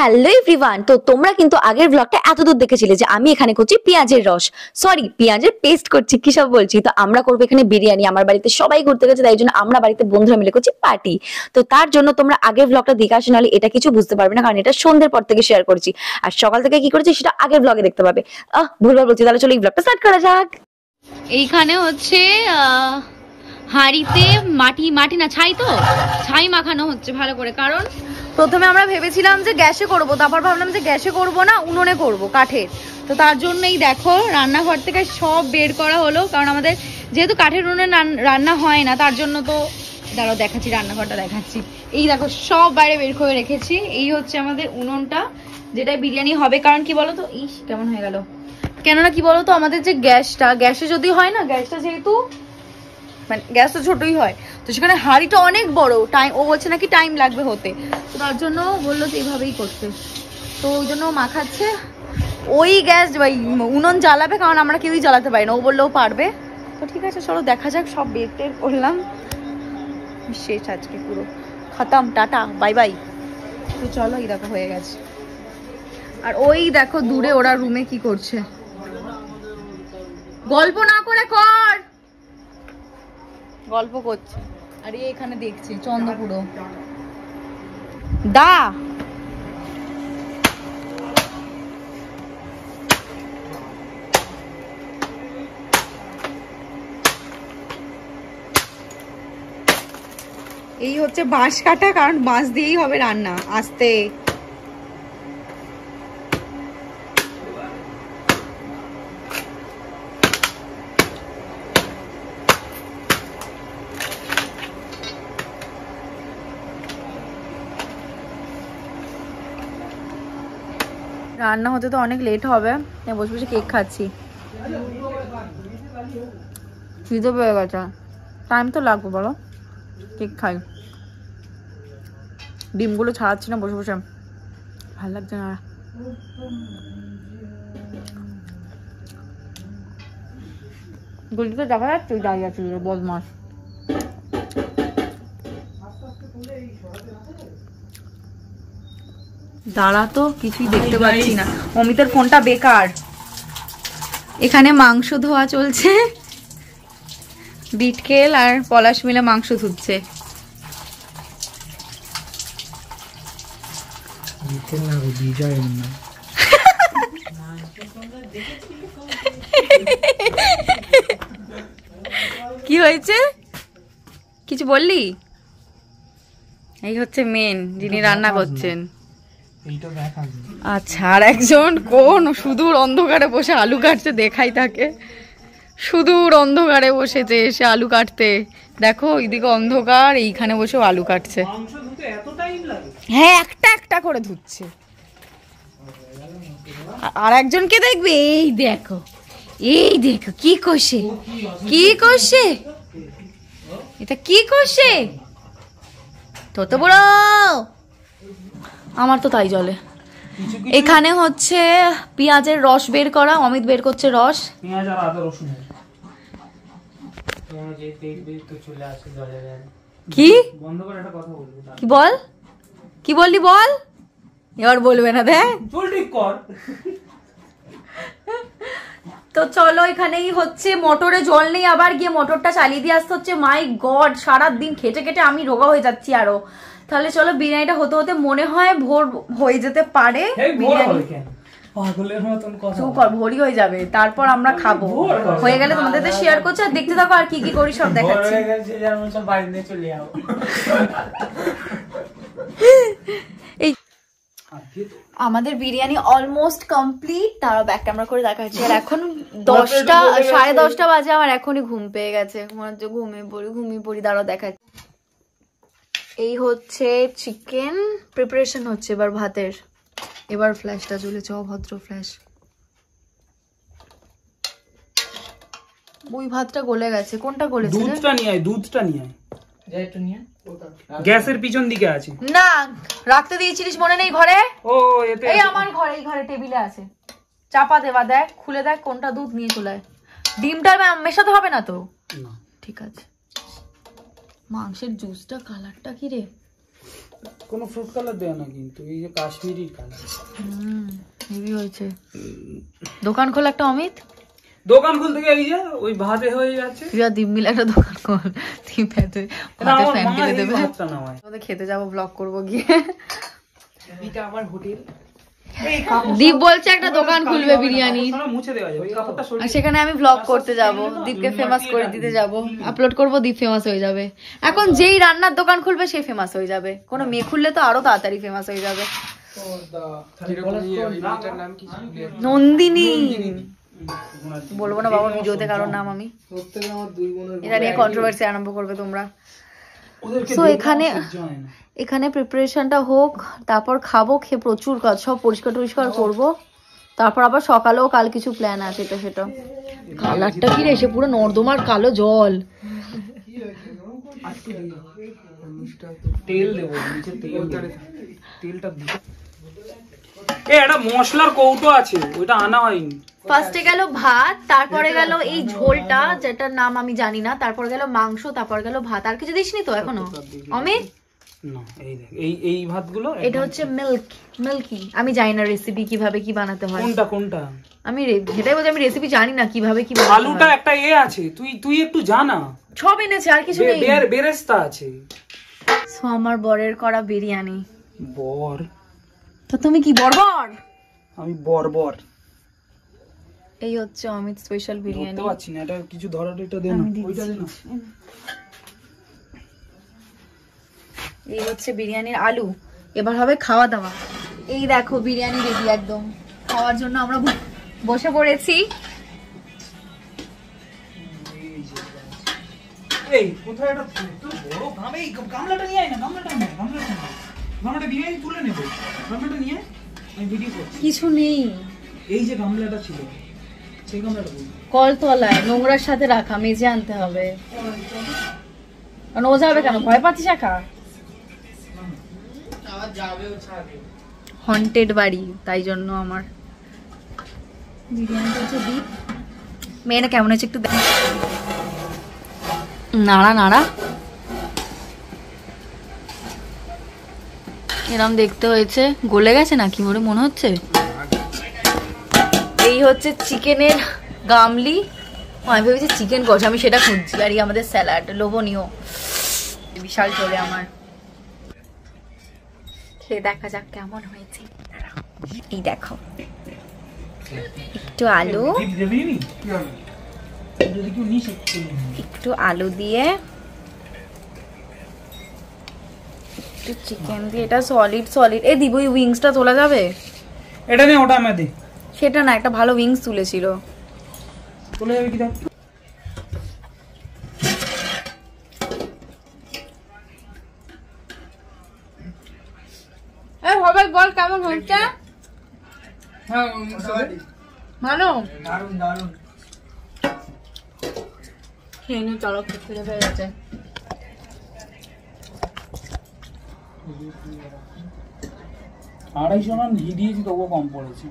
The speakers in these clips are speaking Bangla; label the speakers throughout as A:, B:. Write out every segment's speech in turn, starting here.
A: হ্যালো এভরিওয়ান, তো তোমরা কিন্তু আগের ব্লগটা এতদূর দেখেছিলে যে আমি এখানে করছি পেঁয়াজের রস, সরি পেঁয়াজের পেস্ট করছি, কি সব বলছি। তো আমরা করবো এখানে বিরিয়ানি, আমার বাড়িতে সবাই ঘুরতে গেছে, তাই জন্য আমরা বাড়িতে বন্ধুরা মিলে করছি পার্টি। তো তার জন্য তোমরা আগের ব্লগটা দেখে আসো, নাহলে এটা কিছু বুঝতে পারবে না, কারণ এটা সন্ধ্যের পর থেকে শেয়ার করছি, আর সকাল থেকে কি করেছি সেটা আগের ব্লগে দেখতে পাবে। ভুলভাল বলছি, তাহলে চলো এই ব্লগটা স্টার্ট করা যাক।
B: এইখানে হচ্ছে হাঁড়িতে মাটি না ছাই মাখানো হচ্ছে ভালো করে। কারণ প্রথমে আমরা ভেবেছিলাম যে গ্যাসে করব, তারপর ভাবলাম যে গ্যাসে করব না, উনুনে করব কাঠের। তো তার জন্যই দেখো রান্নাঘর থেকে সব বের করা হলো, কারণ আমাদের যেহেতু কাঠের উনুনে রান্না হয় না, তার জন্য। তো দাঁড়াও দেখাচ্ছি, রান্নাঘরটা দেখাচ্ছি। এই দেখো সব বাইরে বের করে রেখেছি। এই হচ্ছে আমাদের উনুনটা, যেটা বিরিয়ানি হবে। কারণ কি বলতো, ইস কেমন হয়ে গেল, কেননা কি বলতো আমাদের যে গ্যাসে যদি হয় না, গ্যাসটা যেহেতু মানে গ্যাস তো ছোটই হয়, তো সেখানে হাঁড়িটা অনেক বড়, ও বলছে নাকি টাইম লাগবে হতে, তো তার জন্য বললো যে এইভাবেই করতে। তো ওই জন্য মাখাচ্ছে, ওই গ্যাস উনুন জ্বালাবে, কারণ আমরা কেউই জ্বালাতে পারি না, ও বললেও পারবে। তো ঠিক আছে, চলো দেখা যাক। সব বের টের করলাম, শেষ আজকে পুরো খতম, টাটা বাই বাই। তো চলো, এই দেখো হয়ে গেছে। আর ওই দেখো দূরে ওরা রুমে কি করছে, গল্প না করে কর, গল্প করছে। আর এখানে দেখছি চন্দ্রপুরো দা। এই হচ্ছে বাঁশ কাটা, কারণ বাঁশ দিয়েই হবে রান্না। আস্তে রান্না হতে তো অনেক লেট হবে, বসে বসে কেক খাচ্ছি। খিদে পেয়ে গেছে, টাইম তো লাগবে বলো, কেক খাই। ডিমগুলো ছাড়াচ্ছি না বসে বসে, ভালো লাগছে না। গুলিকে দেখা যাচ্ছে দাঁড়িয়ে আছে বদমাস। দাঁড়া তো, কিছুই দেখতে পাচ্ছি না। অমিতের ফোনটা বেকার। এখানে মাংস ধোয়া চলছে, বিটকেল আর পলাশ মিলে মাংস ধুচ্ছে। কি হয়েছে, কিছু বললি? এই হচ্ছে মেন যিনি রান্না করছেন। আচ্ছা, আর একজন কোন সুদূর অন্ধকারে বসে আলু কাটছে, দেখাই থাকে, সুদূর অন্ধকারে বসেছে এসে আলু কাটতে। দেখো এইদিকে অন্ধকার, এইখানে বসে আলু কাটছে। হ্যাঁ, একটা একটা করে ধুচ্ছে। আর একজনকে দেখবে, এই দেখো কি করছে, এটা কি করছে তো বড়, আমার তো তাই জলে। এখানে হচ্ছে পেঁয়াজের রস বের করা, অমিত বের করছে রস। পেঁয়াজ আর আদা রসুনের কি বল, কি বললি বল, এবার বলবে না দেখ। তো চলো, এখানেই হচ্ছে মোটরে জল নেই, আবার গিয়ে মোটরটা চালিয়ে দিয়ে আসতে হচ্ছে। মাই গড, সারাদিন খেটে খেটে আমি রোগা হয়ে যাচ্ছি আরো। তাহলে চলো, বিরিয়ানিটা হতে হতে মনে হয় ভোর হয়ে যেতে পারে। ভোরই হয়ে যাবে, তারপর আমরা খাবো। হয়ে গেলে তোমাদের শেয়ার করছি, আর দেখতে থাকো আর কি কি করি সব দেখাচ্ছি। এই আমাদের বিরিয়ানি অলমোস্ট কমপ্লিট, তারা ব্যাক ক্যামেরা করে দেখাচ্ছি। আর এখন 10টা 10:30 বাজে, আমার এখনই ঘুম পেয়ে গেছে, মনে হচ্ছে ঘুমিয়ে পড়ি। দাঁড়াও দেখাচ্ছি। এই হচ্ছে চিকেন প্রিপারেশন হচ্ছে এবার ভাতের। এবার ফ্ল্যাশটা চলেছে, অভদ্র ফ্ল্যাশ। ওই ভাতটা গলে গেছে, কোনটা গলেছে? দুধটা নিয়ে আয়। গ্যাসের পিছন দিকে আছে না, রাখতে দিয়েছিলিস মনে নেই ঘরে? ও এতে, এই আমার ঘরে, এই ঘরে টেবিলে আছে, চাপা দেওয়া। দেখ, খুলে দেখ কোনটা দুধ, নিয়ে চলে আয়। ডিমটা মেশাতে হবে না তো? ঠিক আছে। মাংসের জুসটা কালারটা কি রে,
C: কোনো ফ্রুট কালার দেয় না কিন্তু এই যে কাশ্মীরি কালার
B: হেভি হয়েছে। দোকান খোল একটা অমিত,
C: দোকান খুলতে গিয়ে এই যে ওই ভাতে হয়ে যাচ্ছে।
B: তুই আর দীপ মিলে একটা দোকান খোল, তুই ভাতে ফ্যান কিনে দেবে। আমাদের খেতে যাবো, ব্লগ করবো গিয়ে।
C: এটা আমার হোটেল।
B: দীপ বলছে একটা দোকান খুলবে বিরিয়ানি,
C: মুছে দেওয়া যাবে, কাপড়টা
B: আর সেখানে আমি ব্লগ করতে যাব, দীপকে ফেমাস করে দিতে যাব, আপলোড করব, দীপ ফেমাস হয়ে যাবে। এখন যেই রান্নার দোকান খুলবে সে ফেমাস হয়ে যাবে, কোনো মেয়ে খুললে তো আরো তাড়াতাড়ি ফেমাস হয়ে যাবে। নন্দিনী বলবো না বাবা ভিডিওতে কারোর নাম, আমি এটা নিয়ে কন্ট্রোভার্সি আরম্ভ করবে তোমরা। তো এখানে প্রিপারেশনটা হোক, তারপর খাবো, খেয়ে প্রচুর কাজ, সব পরিষ্কার টরিষ্কার করবো, তারপর আবার সকালেও কাল কিছু প্ল্যান আছে। এটা সেটা কালারটা কি রে, সে পুরো নর্দমার কালো জল।
C: তেল দেবো নিচে, তেলটা দিই। একটা মশলার কৌটো আছে, ওইটা আনা হয়নি।
B: ফার্স্টে গেল ভাত, তারপরে গেল এই ঝোলটা যেটার নাম আমি জানি না, তারপর গেল মাংস, তারপর গেল ভাত। আর কিছু দিসনি তো এখনো অমিত?
C: না, এই দেখ, এই ভাতগুলো,
B: এটা হচ্ছে মিল্কি। আমি জানি না রেসিপি কিভাবে কি বানাতে হয়।
C: কোনটা
B: আমি সেটাই বলছি, আমি রেসিপি জানি না কিভাবে কি।
C: আলুটা একটা আছে, তুই একটু জানা।
B: সব এনেছে, আর কিছু নেই,
C: বেরেস্তা আছে।
B: সো আমার বরের করা বিরিয়ানি।
C: বর
B: তো তুমি কি বর্বর?
C: আমি বর্বর।
B: এই হচ্ছে অমিত স্পেশাল বিরিয়ানি।
C: ধরতে পারছি না, এটা কিছু ধরার, এটা দে না, ওইটা দে না।
B: এই হচ্ছে বিরিয়ানির আলু, এবার হবে খাওয়া দাওয়া। এই দেখো বিরিয়ানি রেডি একদম, খাওয়ার জন্য আমরা বসে পড়েছি।
C: এই কোথায় এটা বড় গামলা, এই গামলাটা নিয়ে আয় না, গামলাটা বিরিয়ানি তুলে নেবে, গামলাটা নিয়ে আমি ভিডিও করছি।
B: কিছু নেই,
C: এই যে গামলাটা ছিল, সেই গামলাটা বল।
B: কলতলায় নোংরার সাথে রাখা, মেজে আনতে হবে। ও যাবে কেন, ভয় পাচ্ছিস একা? হন্টেড বাড়ি, তাই জন্য আমার বিরিয়ানিটা হচ্ছে দিই। মেয়েটা কেমন হয়েছে একটু দেখ, নাড়া এরম দেখতে হয়েছে। গলে গেছে নাকি বলে মনে হচ্ছে। এই হচ্ছে চিকেনের গামলি, আমি ভেবেছি চিকেন কষা, আমি সেটা খুঁজছি। আর আমাদের স্যালাড লোভনীয়, বিশাল চলে আমার। খেয়ে দেখা যাক কেমন হয়েছে। এই দেখো, একটু আলু, একটু আলু দিয়ে, একটু চিকেন দিয়ে, এটা সলিড। এ দিব ওই উইংসটা তোলা যাবে?
C: এটা নে, ওটা আমি দিই।
B: সেটা না, একটা ভালো উইংস তুলেছিল,
C: তোলা যাবে কি দেখ।
B: হবে বল কেমন হচ্ছে?
C: হ্যাঁ
B: ভালো,
C: দারুন।
B: খেয়ে নি, চলো খেতে হয়ে গেছে।
C: $250 গ্রাম ঘি দিয়েছি, তবুও কম পড়েছে।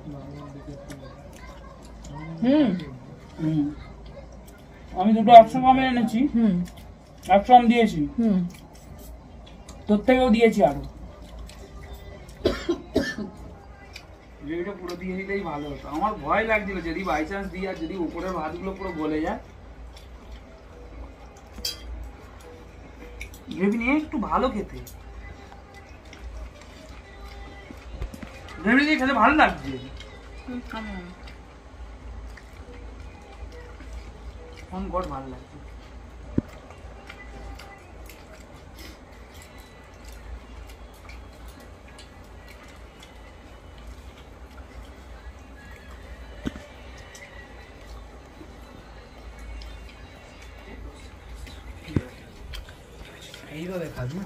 C: আমি দুটো 100 গ্রামের এনেছি, 100 গ্রাম দিয়েছি, তোর থেকেও দিয়েছি আরো। গ্রেভিটা পুরো দিয়ে দিলেই ভালো হতো। আমার ভয় লাগছিল যদি বাই চান্স দিই, আর যদি উপরের ভাতগুলো পুরো গলে যায়। গ্রেভি নিয়ে একটু ভালো খেতে, গ্রেভি দিয়ে খেতে ভালো লাগছে। ভালো লাগছে। এইভাবে খাবি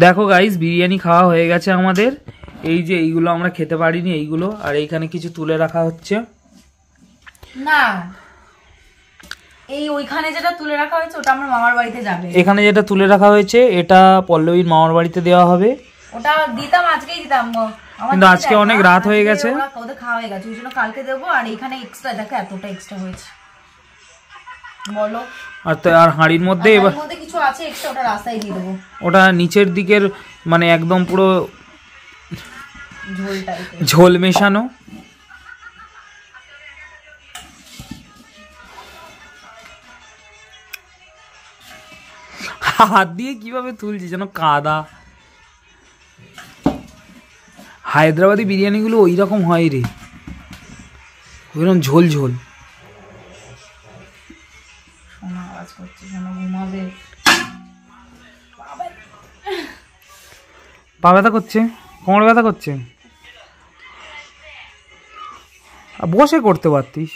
C: দেখো গাইস, বিরিয়ানি খাওয়া হয়ে গেছে আমাদের। এই যে এইগুলো আমরা খেতে পারিনি, এইগুলো, আর এইখানে কিছু তুলে রাখা হচ্ছে
B: না। এই ওইখানে যেটা তুলে রাখা হয়েছে ওটা আমার মামার বাড়িতে যাবে।
C: এখানে যেটা তুলে রাখা হয়েছে এটা পল্লবীর মামার বাড়িতে দেওয়া হবে।
B: ওটা দিতাম, আজকেই দিতাম,
C: কিন্তু আজকে অনেক রাত হয়ে গেছে,
B: ওদের খাওয়া হয়ে গেছে, ওই জন্য কালকে দেবো। আর এখানে এক্সট্রা দেখো এতটা এক্সট্রা হয়েছে বলো।
C: আর হাঁড়ির মধ্যে এবার
B: কিছু আছে এক্সট্রা, ওটা রাস্তায় দিয়ে দেবো।
C: ওটা নিচের দিকের মানে একদম পুরো
B: ঝোল টাইপের,
C: ঝোল মেশানো। হাত দিয়ে কিভাবে তুলছি যেন কাদা। হায়দ্রাবাদি বিরিয়ানিগুলো ওই রকম হয় রে, ওইরকম ঝোল ঝোল।
B: আওয়াজ করছে, ঘুমাবে।
C: পা ব্যথা করছে, কোমর ব্যথা করছে, বসে করতে পারতিস।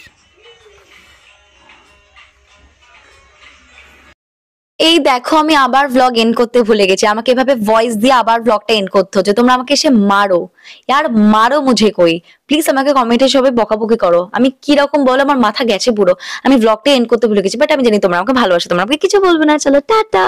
A: এই দেখো আমি আবার ভ্লগ এন্ড করতে ভুলে গেছি, আমাকে এভাবে ভয়েস দিয়ে আবার ভ্লগটা এন্ড করতে হচ্ছে। তোমরা আমাকে এসে মারো, यार মারো মুঝে কই, প্লিজ আমাকে কমেন্টে সবাই বকাবকি করো। আমি কি রকম বলো, আমার মাথা গেছে পুরো। আমি ভ্লগটা এন্ড করতে ভুলে গেছি, বাট আমি জানি তোমরা আমাকে ভালোবাসো, তোমরা আমাকে কিছু বলবে না। চলো টাটা।